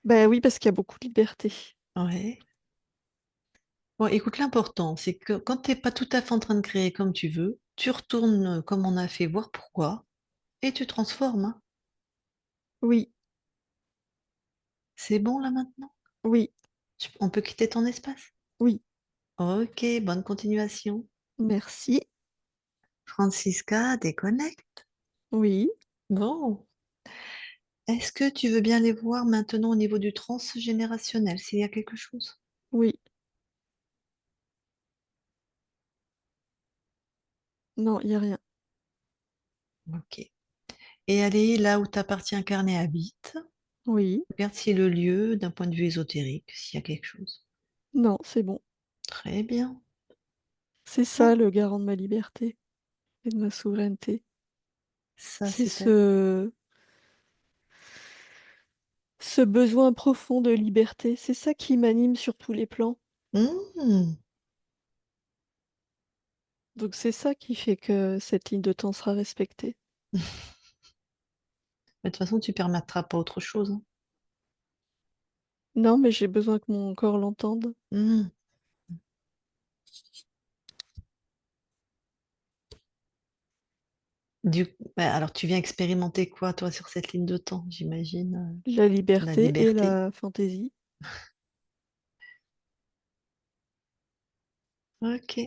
Bah oui, parce qu'il y a beaucoup de liberté. Ouais. Bon, écoute, l'important, c'est que quand t'es pas tout à fait en train de créer comme tu veux, tu retournes comme on a fait voir pourquoi et tu transformes, hein. Oui, C'est bon là maintenant? Oui, On peut quitter ton espace? oui, Ok, bonne continuation. merci. Francisca, déconnecte. Oui, Bon. Est-ce que tu veux bien les voir maintenant au niveau du transgénérationnel, s'il y a quelque chose? oui. Non, il n'y a rien. Ok. Et aller là où ta partie incarnée habite. Oui, Regarde si le lieu, d'un point de vue ésotérique, s'il y a quelque chose. non, c'est bon. Très bien. C'est Oh, ça le garant de ma liberté et de ma souveraineté. ça, C'est c'est ce besoin profond de liberté. C'est ça qui m'anime sur tous les plans. Hmm. Donc c'est ça qui fait que cette ligne de temps sera respectée. Mais de toute façon, tu permettras pas autre chose, hein. Non, mais j'ai besoin que mon corps l'entende. Hmm. Alors, tu viens expérimenter quoi, toi, sur cette ligne de temps, j'imagine, La la liberté et liberté. la fantaisie. Ok.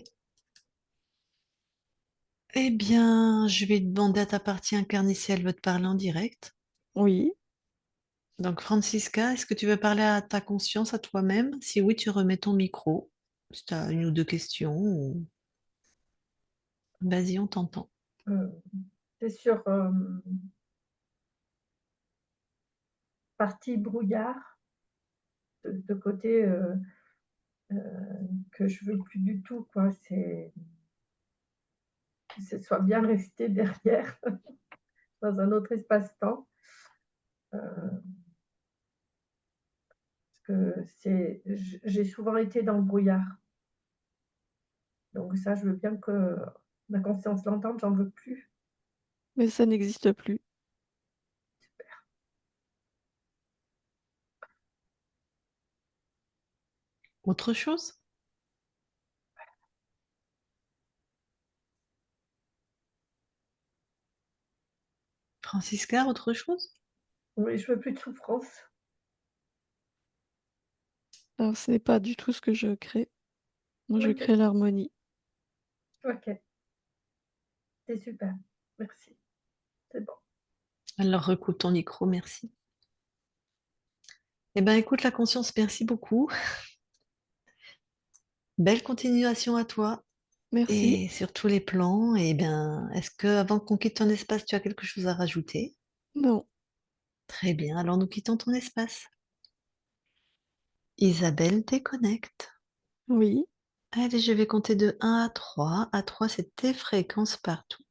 Eh bien, je vais demander à ta partie incarnée si elle veut te parler en direct. Oui, Donc, Francisca, est-ce que tu veux parler à ta conscience, à toi-même? Si oui, tu remets ton micro. Si tu as une ou deux questions, vas-y, on t'entend. Euh, c'est sur partie brouillard, de côté euh, que je veux plus du tout, quoi. C'est que ce soit bien resté derrière dans un autre espace-temps. Parce que j'ai souvent été dans le brouillard. Donc ça, je veux bien que ma conscience l'entende, j'en veux plus. mais ça n'existe plus. Autre chose? Francisca, autre chose? Oui, je veux plus de souffrance. Alors ce n'est pas du tout ce que je crée. Moi, je Ok, crée l'harmonie. ok, c'est super. Merci, c'est bon. Alors, recoupe ton micro, merci. Eh bien, écoute, la conscience, merci beaucoup. Belle continuation à toi Merci. et sur tous les plans. Eh bien, est-ce que avant qu'on quitte ton espace, tu as quelque chose à rajouter? Non. Très bien, alors nous quittons ton espace. Isabelle déconnecte. Oui. Allez, je vais compter de 1 à 3. À 3, c'est tes fréquences partout.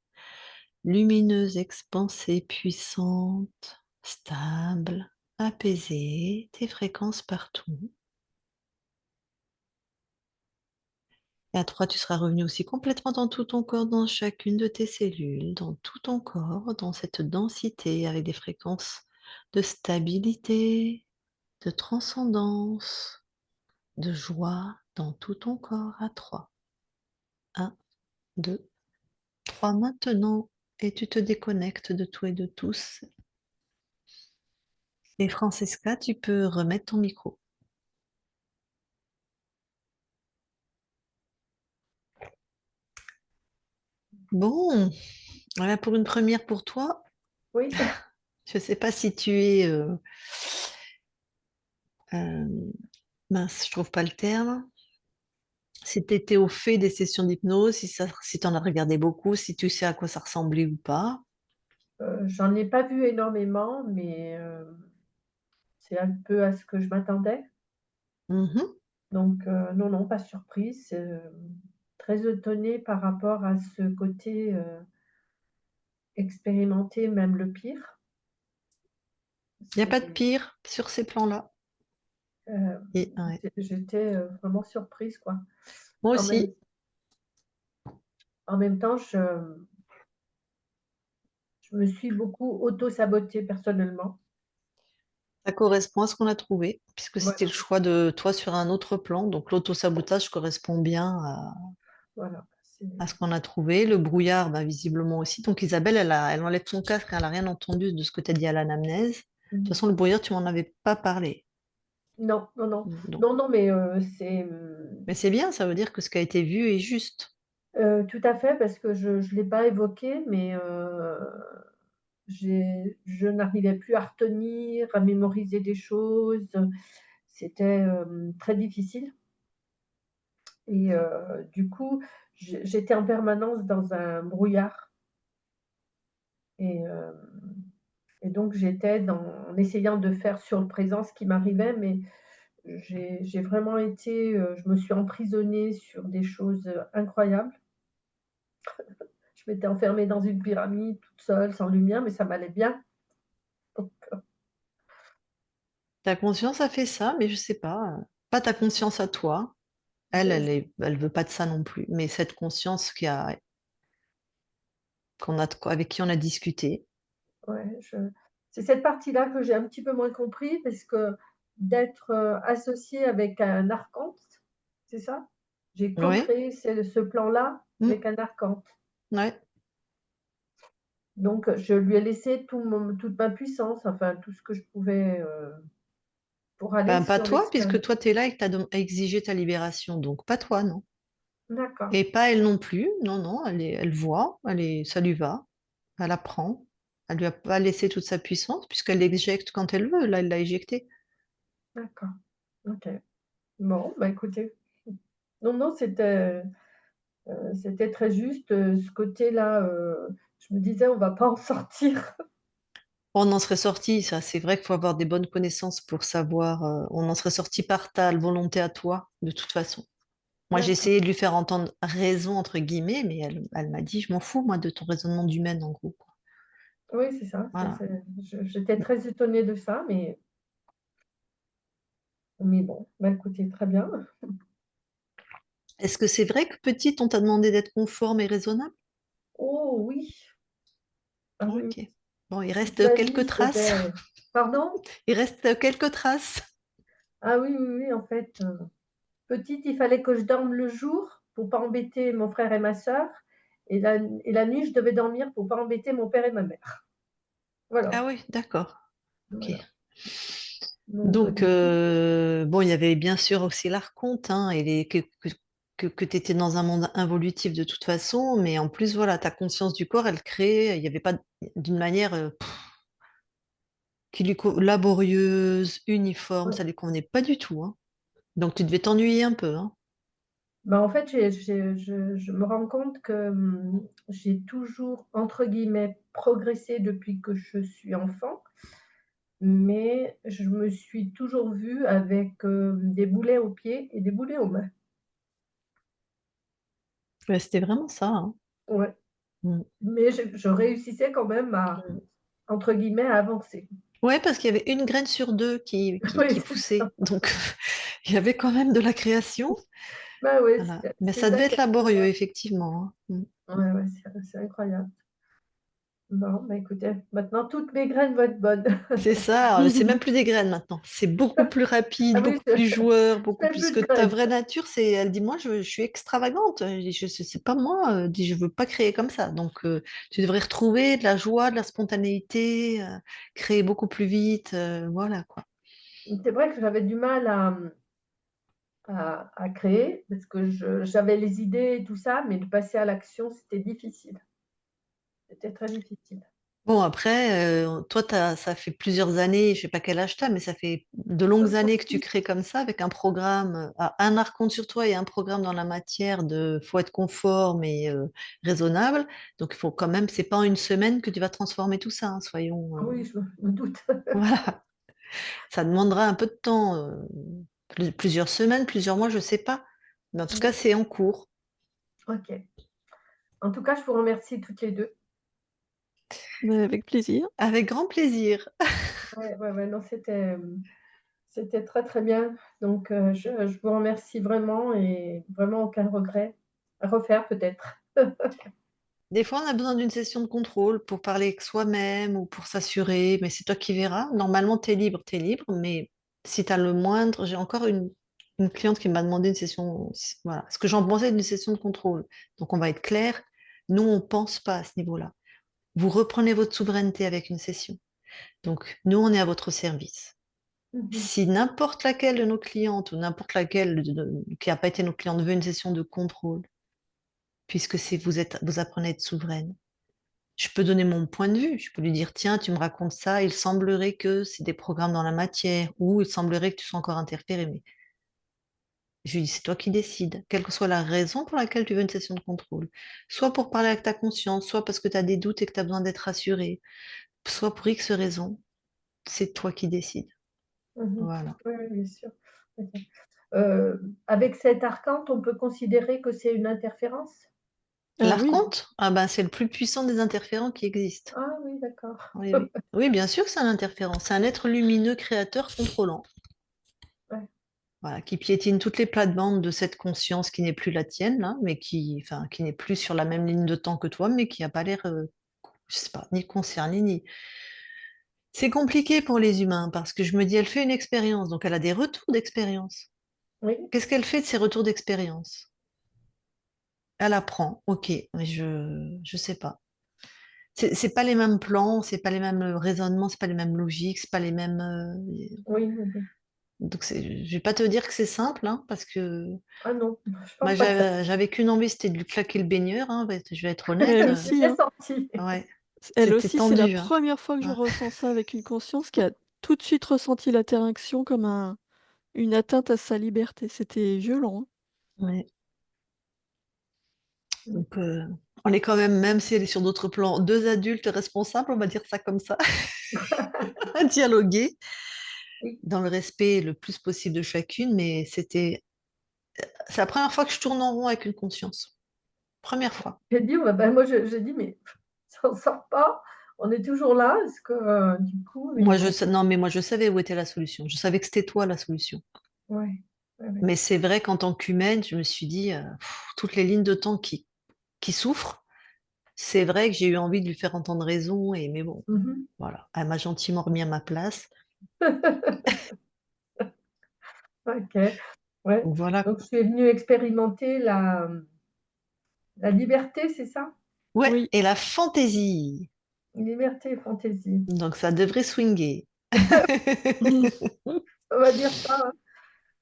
Lumineuse, expansée, puissante, stable, apaisée, tes fréquences partout. Et à 3, tu seras revenu aussi complètement dans tout ton corps, dans chacune de tes cellules, dans tout ton corps, dans cette densité avec des fréquences de stabilité, de transcendance, de joie dans tout ton corps à 3. 1, 2, 3 maintenant. Et tu te déconnectes de tout et de tous. Et Francesca, tu peux remettre ton micro. Bon, voilà pour une première pour toi. Oui, Je ne sais pas si tu es... euh, mince, je trouve pas le terme. Si tu étais au fait des sessions d'hypnose, si tu en as regardé beaucoup, si tu sais à quoi ça ressemblait ou pas. j'en ai pas vu énormément, mais c'est un peu à ce que je m'attendais. Mhm. Donc non, non, pas surprise. Très étonnée par rapport à ce côté expérimenter même le pire. Il n'y a pas de C'est, pire sur ces plans-là. euh, Ouais. j'étais vraiment surprise, quoi. Moi En même, aussi, en même temps, je me suis beaucoup auto-sabotée personnellement. ça correspond à ce qu'on a trouvé, puisque c'était le Voilà, choix de toi sur un autre plan. Donc l'autosabotage correspond bien voilà. à ce qu'on a trouvé. Le brouillard, bah, visiblement aussi. Donc Isabelle, elle enlève son casque, elle n'a rien entendu de ce que tu as dit à l'anamnèse. De toute façon, le brouillard, tu m'en avais pas parlé. Non, non, non. Donc, Non, non, mais mais c'est bien, ça veut dire que ce qui a été vu est juste. tout à fait parce que je l'ai pas évoqué, mais je n'arrivais plus à retenir, à mémoriser des choses. C'était, très difficile et du coup, j'étais en permanence dans un brouillard et donc j'étais en essayant de faire sur le présent ce qui m'arrivait, mais j'ai vraiment été, je me suis emprisonnée sur des choses, incroyables. Je m'étais enfermée dans une pyramide toute seule, sans lumière, mais ça m'allait bien. Donc Ta conscience a fait ça, mais je sais pas. Pas ta conscience à toi. je Elle veut pas de ça non plus. Mais cette conscience avec qui on a discuté. ouais, c'est cette partie-là que j'ai un petit peu moins compris parce que d'être, associée avec un archante, c'est ça? J'ai Oui, co-créé ce plan-là avec un archante. ouais. Donc je lui ai laissé toute ma puissance, enfin tout ce que je pouvais, pour aller Ben, pas sur toi, puisque l'expérience. toi, tu es là et que tu as exigé ta libération. Donc, pas toi, non. D'accord, Et pas elle non plus. Non, non, elle voit, ça lui va. Elle apprend. Elle lui a pas laissé toute sa puissance, puisqu'elle l'éjecte quand elle veut. Là, elle l'a éjecté. d'accord. OK. Bon, bah, écoutez, non, non, c'était très juste, ce côté-là, je me disais: «On va pas en sortir». On en serait sorti, ça, c'est vrai qu'il faut avoir des bonnes connaissances pour savoir. On en serait sorti par ta volonté à toi, de toute façon. Moi, j'ai D'accord. essayé de lui faire entendre raison, entre guillemets, mais elle m'a dit, je m'en fous, moi, de ton raisonnement d'humaine, en gros, quoi. Oui, c'est ça, Voilà. j'étais très étonnée de ça, mais bon, bah, écoutez, très bien. Est-ce que c'est vrai que petite, on t'a demandé d'être conforme et raisonnable? Oh oui! Ah oui, Ok. oui, Bon, il toute reste ma quelques vie, traces. c'était pardon? Il reste quelques traces. Ah oui, oui, oui, en fait, petite, il fallait que je dorme le jour pour pas embêter mon frère et ma sœur et la nuit, je devais dormir pour pas embêter mon père et ma mère. Voilà, Ah oui, d'accord. Ok. voilà. Donc Donc, du coup bon, il y avait bien sûr aussi l'archonte, hein, que tu étais dans un monde involutif de toute façon, mais en plus, voilà, ta conscience du corps, elle crée, il n'y avait pas d'une manière laborieuse, uniforme, ouais. ça ne lui convenait pas du tout, hein. Donc, tu devais t'ennuyer un peu, hein. Bah, en fait, je me rends compte que, j'ai toujours, entre guillemets, «progressé» depuis que je suis enfant, mais je me suis toujours vue avec, des boulets aux pieds et des boulets aux mains. Ouais, c'était vraiment ça, hein. Ouais, Mm. mais je réussissais quand même à, Mm. entre guillemets, «à avancer». Ouais, parce qu'il y avait une graine sur deux Oui, qui c'est ça. poussait. Donc, il y avait quand même de la création. Bah, ouais, Voilà. Mais c'est ça ça devait qui être est laborieux, incroyable. effectivement, hein. Mm. Ouais, ouais, c'est incroyable. Bon, bah, écoutez, maintenant toutes mes graines vont être bonnes. C'est ça, c'est même plus des graines maintenant. C'est beaucoup plus Ah rapide, oui, beaucoup plus joueur, je beaucoup fais plus plus que de ta graines. vraie nature. Elle dit, moi, je suis extravagante. Je dis, c'est pas moi. Je veux pas créer comme ça. Donc, tu devrais retrouver de la joie, de la spontanéité, créer beaucoup plus vite. Voilà, quoi. C'est vrai que j'avais du mal à créer parce que j'avais les idées et tout ça, mais de passer à l'action, c'était difficile. C'était très difficile. Bon, après, toi, ça fait plusieurs années, je sais pas quel âge t'as, mais ça fait de longues années que tu 66. crées comme ça, avec un programme, un archonte sur toi et un programme dans la matière de faut être conforme et raisonnable. Donc, il faut quand même, c'est pas en une semaine que tu vas transformer tout ça, hein, soyons. Ah oui, je me doute. Voilà, ça demandera un peu de temps, plusieurs semaines, plusieurs mois, je sais pas. Mais en tout cas, Mmh. c'est en cours. OK. En tout cas, je vous remercie toutes les 2. Mais avec plaisir. Avec grand plaisir. Ouais, ouais, ouais, non, c'était très, très bien. Donc je vous remercie vraiment et vraiment aucun regret. À refaire peut-être. Des fois, on a besoin d'une session de contrôle pour parler avec soi-même ou pour s'assurer, mais c'est toi qui verras. Normalement, tu es libre, mais si tu as le moindre, j'ai encore une cliente qui m'a demandé une session, voilà, ce que j'en pensais d'une session de contrôle. Donc, on va être clair, nous, on ne pense pas à ce niveau-là. Vous reprenez votre souveraineté avec une session. Donc, nous, on est à votre service. Mhm. Si n'importe laquelle de nos clientes ou n'importe laquelle qui n'a pas été nos clientes veut une session de contrôle, puisque vous apprenez à être souveraine, je peux donner mon point de vue. Je peux lui dire, tiens, tu me racontes ça, il semblerait que c'est des programmes dans la matière, ou il semblerait que tu sois encore interféré. Mais je lui dis, c'est toi qui décides, quelle que soit la raison pour laquelle tu veux une session de contrôle. Soit pour parler avec ta conscience, soit parce que tu as des doutes et que tu as besoin d'être rassuré, soit pour X raison, c'est toi qui décides. Mhm. Voilà. Oui, oui, bien sûr. Ok. Avec cet archante, on peut considérer que c'est une interférence? Ah oui, L'archonte, ah ben, c'est le plus puissant des interférents qui existent. Ah oui, d'accord. Oui, oui. Oui, bien sûr que c'est un interférent. C'est un être lumineux créateur contrôlant. Ouais. Voilà, qui piétine toutes les plates-bandes de cette conscience qui n'est plus la tienne, là, mais enfin, qui n'est plus sur la même ligne de temps que toi, mais qui n'a pas l'air, je sais pas, ni concerné, ni. C'est compliqué pour les humains parce que je me dis, elle fait une expérience, donc elle a des retours d'expérience. Oui. Qu'est-ce qu'elle fait de ces retours d'expérience? Elle apprend, ok, mais je sais pas. C'est pas les mêmes plans, c'est pas les mêmes raisonnements, c'est pas les mêmes logiques, c'est pas les mêmes. Oui, oui, oui. Donc je vais pas te dire que c'est simple, hein, parce que Ah non, je moi pense pas que ça. j'avais qu'une envie, c'était de lui claquer le baigneur, hein, je vais être honnête. elle J'ai aussi, bien hein. senti. Ouais, Elle c'était aussi, c'est la tendu, hein. première fois que je Ouais. ressens ça avec une conscience qui a tout de suite ressenti l'interaction comme une atteinte à sa liberté. C'était violent, hein. Ouais. Donc on est quand même si elle est sur d'autres plans, deux adultes responsables, on va dire ça comme ça, à dialoguer Oui. dans le respect le plus possible de chacune, mais c'est la première fois que je tourne en rond avec une conscience. Première fois. J'ai dit, ouais, ben, moi, j'ai dit, mais ça ne sort pas. On est toujours là. Est-ce que, du coup, mais bon, Non, mais moi je savais où était la solution. Je savais que c'était toi la solution. ouais, ouais, ouais. Mais c'est vrai qu'en tant qu'humaine, je me suis dit, toutes les lignes de temps qui souffrent, c'est vrai que j'ai eu envie de lui faire entendre raison, mais bon, Mhm. voilà. Elle m'a gentiment remis à ma place. Ok, ouais. Donc voilà. Donc, tu es venue expérimenter la liberté, c'est ça? Ouais, Oui. et la fantaisie. Liberté et fantaisie. Donc ça devrait swinger. On va dire ça, hein.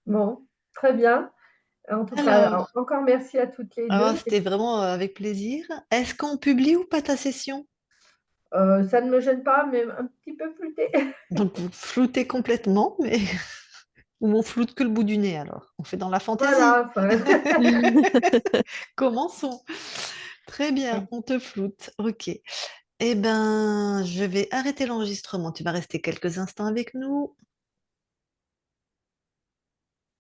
Bon, très bien. En tout cas, Alors, encore merci à toutes les ah, 2. c'était vraiment avec plaisir. Est-ce qu'on publie ou pas ta session? Ça ne me gêne pas, mais un petit peu flûté. Donc vous floutez complètement, mais ou on floute que le bout du nez alors. On fait dans la fantaisie. Voilà, enfin, Commençons. Très bien, oui. on te floute. Ok. Eh ben, je vais arrêter l'enregistrement. Tu vas rester quelques instants avec nous.